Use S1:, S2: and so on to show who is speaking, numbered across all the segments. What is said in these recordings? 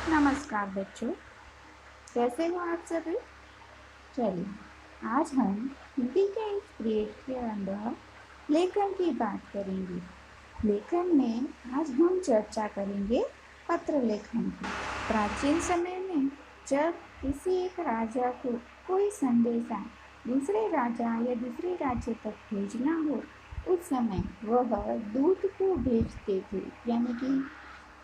S1: नमस्कार बच्चों, कैसे हो आप सभी। चलिए आज हम हिंदी के इस पीरियड के अंदर लेखन की बात करेंगे। लेखन में आज हम चर्चा करेंगे पत्र लेखन की। प्राचीन समय में जब किसी एक राजा को कोई संदेशा दूसरे राजा या दूसरे राज्य तक भेजना हो, उस समय वह दूत को भेजते थे, यानी कि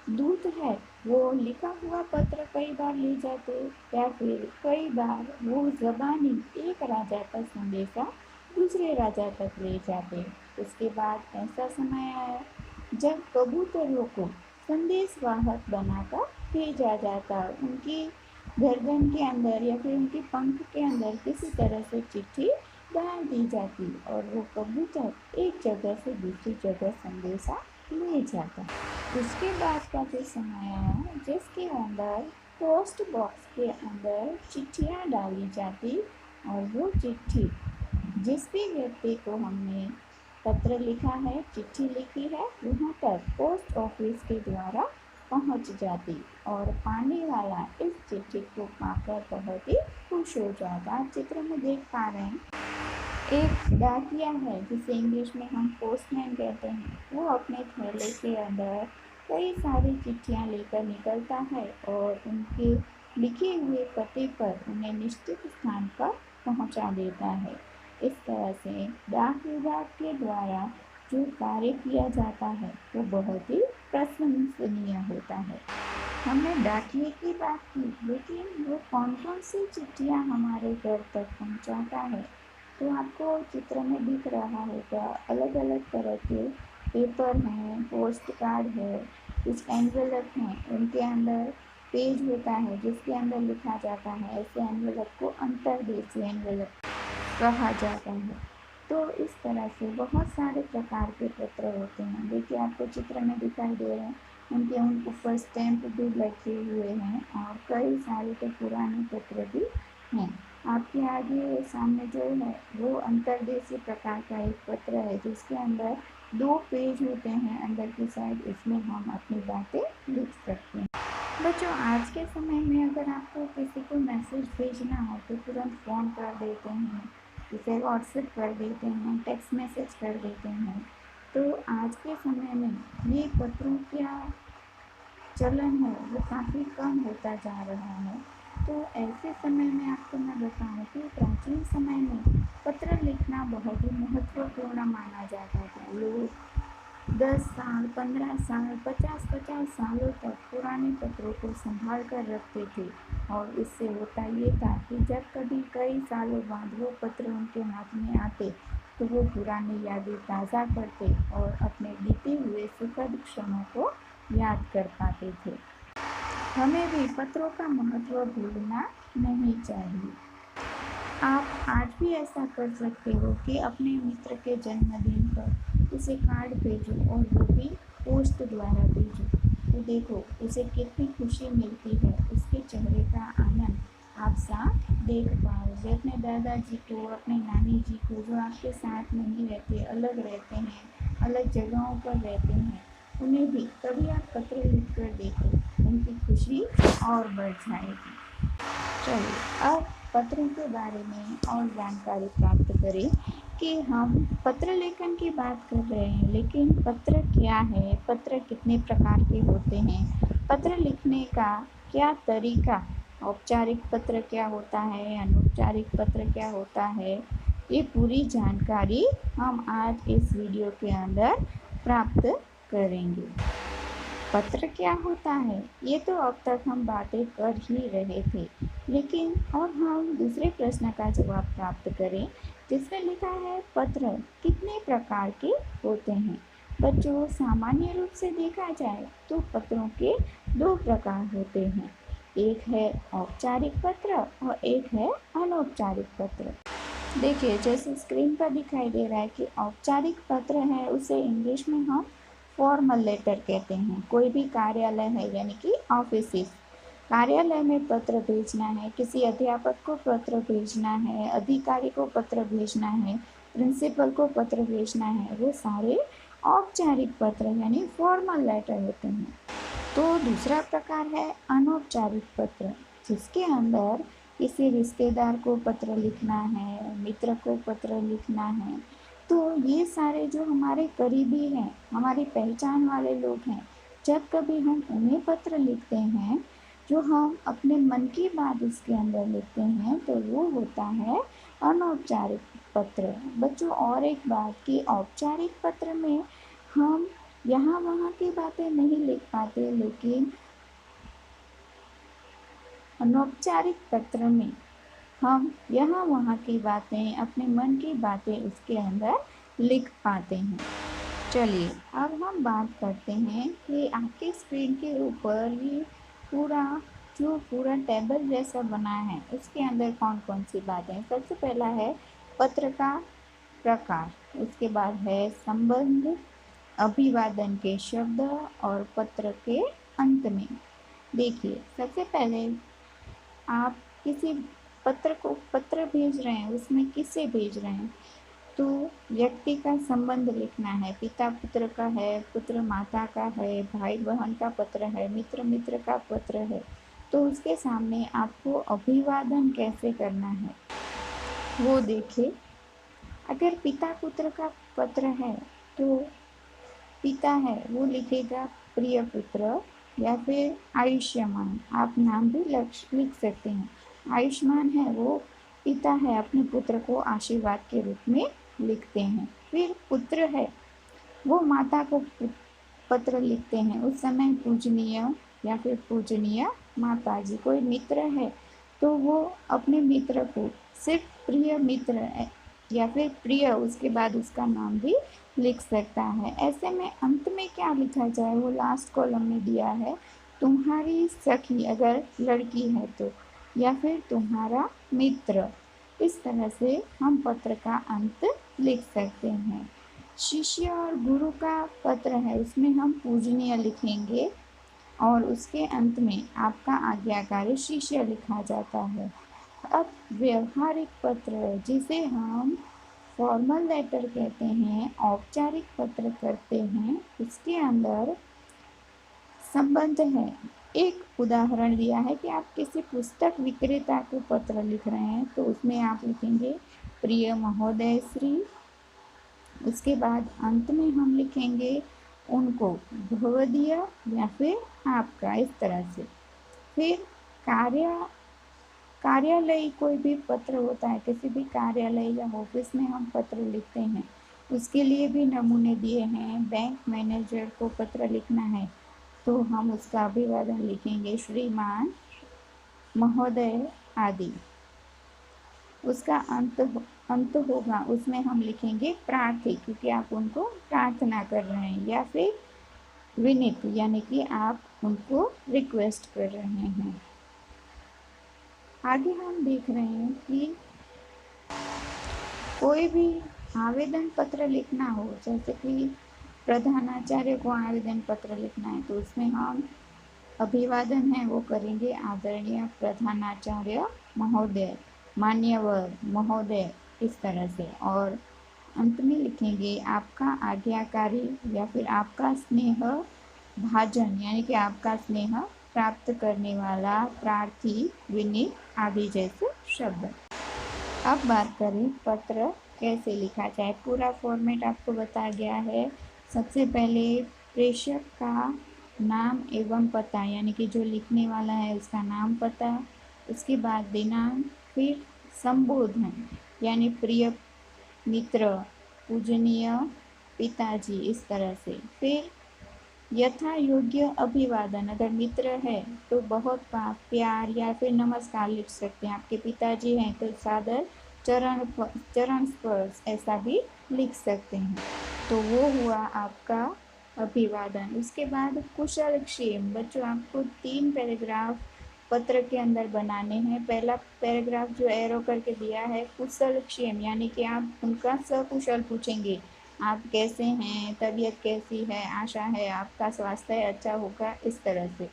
S1: दूत है वो लिखा हुआ पत्र कई बार ले जाते, या फिर कई बार वो ज़बानी एक राजा का संदेशा दूसरे राजा तक ले जाते। उसके बाद ऐसा समय आया जब कबूतरों को संदेशवाहक बनाकर भेजा जाता। उनकी गर्दन के अंदर या फिर उनके पंख के अंदर किसी तरह से चिट्ठी डाल दी जाती और वो कबूतर एक जगह से दूसरी जगह संदेशा ले जाता। उसके बाद का जो समय आया जिसके अंदर पोस्ट बॉक्स के अंदर चिट्ठियाँ डाली जाती और वो चिट्ठी जिस भी व्यक्ति को हमने पत्र लिखा है, चिट्ठी लिखी है, वहाँ तक पोस्ट ऑफिस के द्वारा पहुँच जाती और पाने वाला इस चिट्ठी को पाकर बहुत ही खुश हो जाता। आप चित्र में देख पा रहे हैं एक डाकिया है जिसे इंग्लिश में हम पोस्टमैन कहते हैं। वो अपने थैले के अंदर कई सारी चिट्ठियाँ लेकर निकलता है और उनके लिखे हुए पते पर उन्हें निश्चित स्थान पर पहुंचा देता है। इस तरह से डाक विभाग के द्वारा जो कार्य किया जाता है वो बहुत ही प्रशंसनीय होता है। हमने डाकिए की बात की, लेकिन वो कौन कौन सी चिट्ठियाँ हमारे घर तक पहुंचाता है तो आपको चित्र में दिख रहा होगा। अलग अलग तरह के पेपर हैं, पोस्ट कार्ड है, कुछ एनवेलप हैं, उनके अंदर पेज होता है जिसके अंदर लिखा जाता है। ऐसे एनवेलप को अंतर्देशीय एनवेलप कहा जाता है। तो इस तरह से बहुत सारे प्रकार के पत्र होते हैं। देखिए आपको चित्र में दिखाई दे रहे हैं, उनके उन ऊपर स्टैंप भी लगे हुए हैं और कई सारे तो पुराने पत्र भी हैं। आपके आगे सामने जो है वो अंतर्देशीय प्रकार का एक पत्र है जिसके अंदर 2 पेज होते हैं अंदर की साइड। इसमें हम अपनी बातें लिख सकते हैं। बच्चों, आज के समय में अगर आपको किसी को मैसेज भेजना हो तो तुरंत फ़ोन कर देते हैं, इसे व्हाट्सएप कर देते हैं, टेक्स्ट मैसेज कर देते हैं। तो आज के समय में ये पत्रों का चलन है वो काफ़ी कम होता जा रहा है। तो ऐसे समय में आपको मैं बताऊं कि प्राचीन समय में पत्र लिखना बहुत ही महत्वपूर्ण माना जाता था। लोग 10 साल, 15 साल, 50-50 सालों तक पुराने पत्रों को संभाल कर रखते थे और इससे होता ये था कि जब कभी कई सालों बाद वो पत्र उनके हाथ में आते तो वो पुरानी यादें ताज़ा करते और अपने बीते हुए सुखद क्षणों को याद कर पाते थे। हमें भी पत्रों का महत्व भूलना नहीं चाहिए। आप आज भी ऐसा कर सकते हो कि अपने मित्र के जन्मदिन पर उसे कार्ड भेजो और वो भी पोस्ट द्वारा भेजो। तो देखो उसे कितनी खुशी मिलती है, उसके चेहरे का आनंद आप साथ देख पाओगे। अपने दादाजी को, अपने नानी जी को जो आपके साथ नहीं रहते, अलग रहते हैं, अलग जगहों पर रहते हैं, उन्हें भी कभी आप पत्र लिख कर देखो, उनकी खुशी और बढ़ जाएगी। चलिए अब पत्रों के बारे में और जानकारी प्राप्त करें कि हम पत्र लेखन की बात कर रहे हैं, लेकिन पत्र क्या है, पत्र कितने प्रकार के होते हैं, पत्र लिखने का क्या तरीका, औपचारिक पत्र क्या होता है, अनौपचारिक पत्र क्या होता है, ये पूरी जानकारी हम आज इस वीडियो के अंदर प्राप्त करेंगे। पत्र क्या होता है ये तो अब तक हम बातें कर ही रहे थे, लेकिन अब हम दूसरे प्रश्न का जवाब प्राप्त करें जिसमें लिखा है पत्र कितने प्रकार के होते हैं। बच्चों, सामान्य रूप से देखा जाए तो पत्रों के 2 प्रकार होते हैं, एक है औपचारिक पत्र और एक है अनौपचारिक पत्र। देखिए जैसे स्क्रीन पर दिखाई दे रहा है कि औपचारिक पत्र है उसे इंग्लिश में हम फॉर्मल लेटर कहते हैं। कोई भी कार्यालय है यानी कि ऑफिस, कार्यालय में पत्र भेजना है, किसी अध्यापक को पत्र भेजना है, अधिकारी को पत्र भेजना है, प्रिंसिपल को पत्र भेजना है, वो सारे औपचारिक पत्र यानी फॉर्मल लेटर होते हैं। तो दूसरा प्रकार है अनौपचारिक पत्र, जिसके अंदर किसी रिश्तेदार को पत्र लिखना है, मित्र को पत्र लिखना है। तो ये सारे जो हमारे करीबी हैं, हमारी पहचान वाले लोग हैं, जब कभी हम उन्हें पत्र लिखते हैं, जो हम अपने मन की बात उसके अंदर लिखते हैं, तो वो होता है अनौपचारिक पत्र। बच्चों, और एक बात कि औपचारिक पत्र में हम यहाँ वहाँ की बातें नहीं लिख पाते, लेकिन अनौपचारिक पत्र में हम यहाँ वहाँ की बातें, अपने मन की बातें उसके अंदर लिख पाते हैं। चलिए अब हम बात करते हैं कि आपके स्क्रीन के ऊपर ये पूरा टेबल जैसा बना है, उसके अंदर कौन कौन सी बातें। सबसे पहला है पत्र का प्रकार, उसके बाद है संबंध, अभिवादन के शब्द और पत्र के अंत में। देखिए, सबसे पहले आप किसी पत्र भेज रहे हैं, उसमें किसे भेज रहे हैं, तो व्यक्ति का संबंध लिखना है। पिता पुत्र का है, पुत्र माता का है, भाई बहन का पत्र है, मित्र मित्र का पत्र है। तो उसके सामने आपको अभिवादन कैसे करना है वो देखिए। अगर पिता पुत्र का पत्र है तो पिता है वो लिखेगा प्रिय पुत्र, या फिर आयुष्मान, आप नाम भी लिख सकते हैं। आयुष्मान है वो पिता है, अपने पुत्र को आशीर्वाद के रूप में लिखते हैं। फिर पुत्र है वो माता को पत्र लिखते हैं, उस समय पूजनीय या फिर पूजनीय माता जी। कोई मित्र है तो वो अपने मित्र को सिर्फ प्रिय मित्र या फिर प्रिय, उसके बाद उसका नाम भी लिख सकता है। ऐसे में अंत में क्या लिखा जाए वो लास्ट कॉलम में दिया है, तुम्हारी सखी अगर लड़की है तो, या फिर तुम्हारा मित्र। इस तरह से हम पत्र का अंत लिख सकते हैं। शिष्य और गुरु का पत्र है, उसमें हम पूजनीय लिखेंगे और उसके अंत में आपका आज्ञाकारी शिष्य लिखा जाता है। अब व्यवहारिक पत्र, जिसे हम फॉर्मल लेटर कहते हैं, औपचारिक पत्र करते हैं, उसके अंदर संबंध है। एक उदाहरण दिया है कि आप किसी पुस्तक विक्रेता को पत्र लिख रहे हैं, तो उसमें आप लिखेंगे प्रिय महोदय श्री। उसके बाद अंत में हम लिखेंगे उनको भवदीय या फिर आपका, इस तरह से। फिर कार्यालय कोई भी पत्र होता है, किसी भी कार्यालय या ऑफिस में हम पत्र लिखते हैं, उसके लिए भी नमूने दिए हैं। बैंक मैनेजर को पत्र लिखना है तो हम उसका अभिवादन लिखेंगे श्रीमान, महोदय आदि। उसका अंत होगा, उसमें हम लिखेंगे प्रार्थी, क्योंकि आप उनको प्रार्थना कर रहे हैं, या फिर विनीत, यानी कि आप उनको रिक्वेस्ट कर रहे हैं। आगे हम देख रहे हैं कि कोई भी आवेदन पत्र लिखना हो, जैसे कि प्रधानाचार्य को आवेदन पत्र लिखना है, तो उसमें हम अभिवादन है वो करेंगे आदरणीय प्रधानाचार्य महोदय, मान्यवर महोदय, इस तरह से। और अंत में लिखेंगे आपका आज्ञाकारी या फिर आपका स्नेह भाजन, यानी कि आपका स्नेह प्राप्त करने वाला, प्रार्थी, विनीत आदि जैसे शब्द। अब बात करें पत्र कैसे लिखा जाए। पूरा फॉर्मेट आपको बताया गया है। सबसे पहले प्रेषक का नाम एवं पता, यानी कि जो लिखने वाला है उसका नाम पता, उसके बाद दिनांक, फिर संबोधन यानी प्रिय मित्र, पूजनीय पिताजी, इस तरह से। फिर यथा योग्य अभिवादन, अगर मित्र है तो बहुत प्यार या फिर नमस्कार लिख सकते हैं। आपके पिताजी हैं तो सादर चरण स्पर्श ऐसा भी लिख सकते हैं। तो वो हुआ आपका अभिवादन। उसके बाद कुशल क्षेम। बच्चों, आपको 3 पैराग्राफ पत्र के अंदर बनाने हैं। पहला पैराग्राफ जो एरो करके दिया है, कुशल क्षेम, यानी कि आप उनका सकुशल पूछेंगे, आप कैसे हैं, तबीयत कैसी है, आशा है आपका स्वास्थ्य अच्छा होगा, इस तरह से।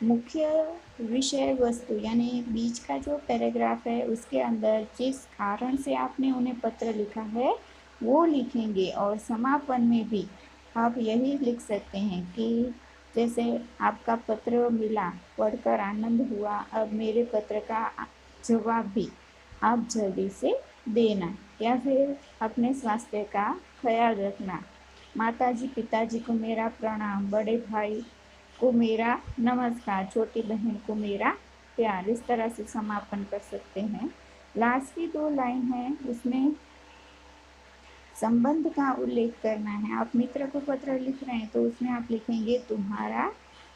S1: मुख्य विषय वस्तु, यानी बीच का जो पैराग्राफ है उसके अंदर जिस कारण से आपने उन्हें पत्र लिखा है वो लिखेंगे। और समापन में भी आप यही लिख सकते हैं कि जैसे आपका पत्र मिला, पढ़कर आनंद हुआ, अब मेरे पत्र का जवाब भी आप जल्दी से देना। या फिर अपने स्वास्थ्य का ख्याल रखना। माताजी पिताजी को मेरा प्रणाम, बड़े भाई को मेरा नमस्कार, छोटी बहन को मेरा प्यार। इस तरह से समापन कर सकते हैं। लास्ट की 2 लाइन है, उसमें संबंध का उल्लेख करना है। आप मित्र को पत्र लिख रहे हैं तो उसमें आप लिखेंगे तुम्हारा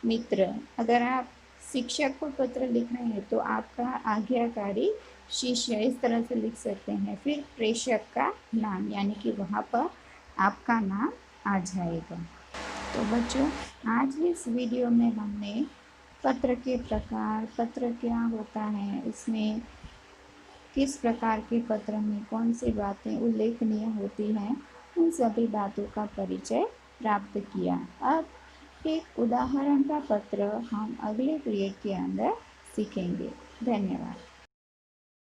S1: मित्र। अगर आप शिक्षक को पत्र लिख रहे हैं तो आपका आज्ञाकारी शिष्य, इस तरह से लिख सकते हैं। फिर प्रेषक का नाम, यानी कि वहाँ पर आपका नाम आ जाएगा। तो बच्चों, आज इस वीडियो में हमने पत्र के प्रकार, पत्र क्या होता है, इसमें किस प्रकार के पत्र में कौन सी बातें उल्लेखनीय होती हैं, उन सभी बातों का परिचय प्राप्त किया। अब एक उदाहरण का पत्र हम अगले पीरियड के अंदर सीखेंगे। धन्यवाद।